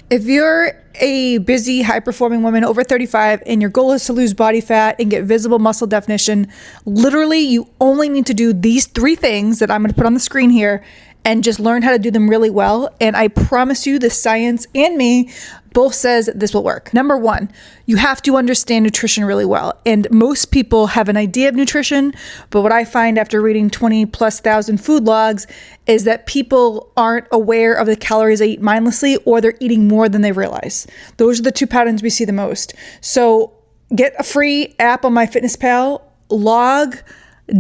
If you're a busy, high-performing woman over 35 and your goal is to lose body fat and get visible muscle definition, literally you only need to do these 3 things that I'm going to put on the screen here and just learn how to do them really well. And I promise you, the science and me both says this will work. Number 1, you have to understand nutrition really well. And most people have an idea of nutrition, but what I find after reading 20,000+ food logs is that people aren't aware of the calories they eat mindlessly, or they're eating more than they realize. Those are the 2 patterns we see the most. So get a free app on MyFitnessPal, log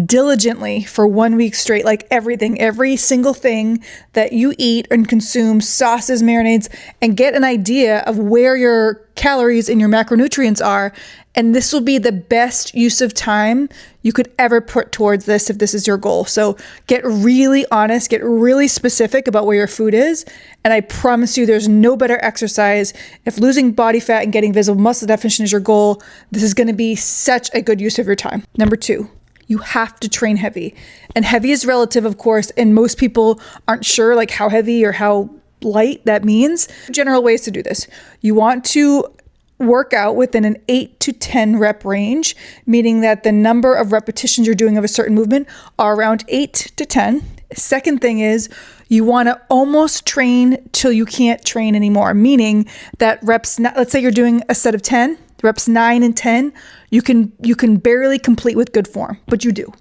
diligently for 1 week straight, like everything, every single thing that you eat and consume, sauces, marinades, and get an idea of where your calories and your macronutrients are. And this will be the best use of time you could ever put towards this if this is your goal. So get really honest, get really specific about where your food is. And I promise you, there's no better exercise. If losing body fat and getting visible muscle definition is your goal, this is going to be such a good use of your time. Number 2, you have to train heavy. And heavy is relative, of course, and most people aren't sure like how heavy or how light that means. General ways to do this. You want to work out within an 8 to 10 rep range, meaning that the number of repetitions you're doing of a certain movement are around 8 to 10. Second thing is you want to almost train till you can't train anymore, meaning that reps, let's say you're doing a set of 10, reps 9 and 10, you can barely complete with good form, but you do.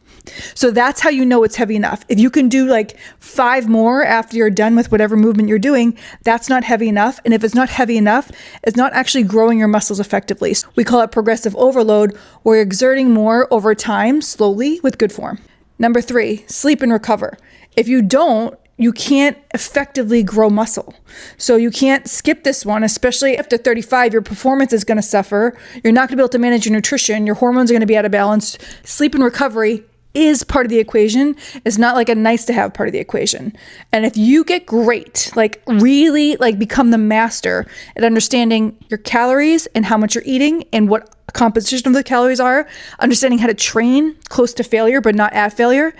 So that's how you know it's heavy enough. If you can do like 5 more after you're done with whatever movement you're doing, that's not heavy enough. And if it's not heavy enough, it's not actually growing your muscles effectively. So we call it progressive overload, where you're exerting more over time, slowly, with good form. Number 3, sleep and recover. If you don't, you can't effectively grow muscle. So you can't skip this one, especially after 35, your performance is going to suffer. You're not going to be able to manage your nutrition. Your hormones are going to be out of balance. Sleep and recovery is part of the equation. It's not like a nice to have part of the equation. And if you get great, like really like become the master at understanding your calories and how much you're eating and what composition of the calories are, understanding how to train close to failure, but not at failure,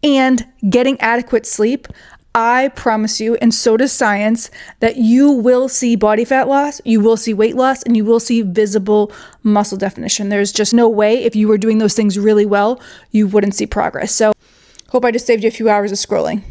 and getting adequate sleep, I promise you, and so does science, that you will see body fat loss, you will see weight loss, and you will see visible muscle definition. There's just no way, if you were doing those things really well, you wouldn't see progress. So hope I just saved you a few hours of scrolling.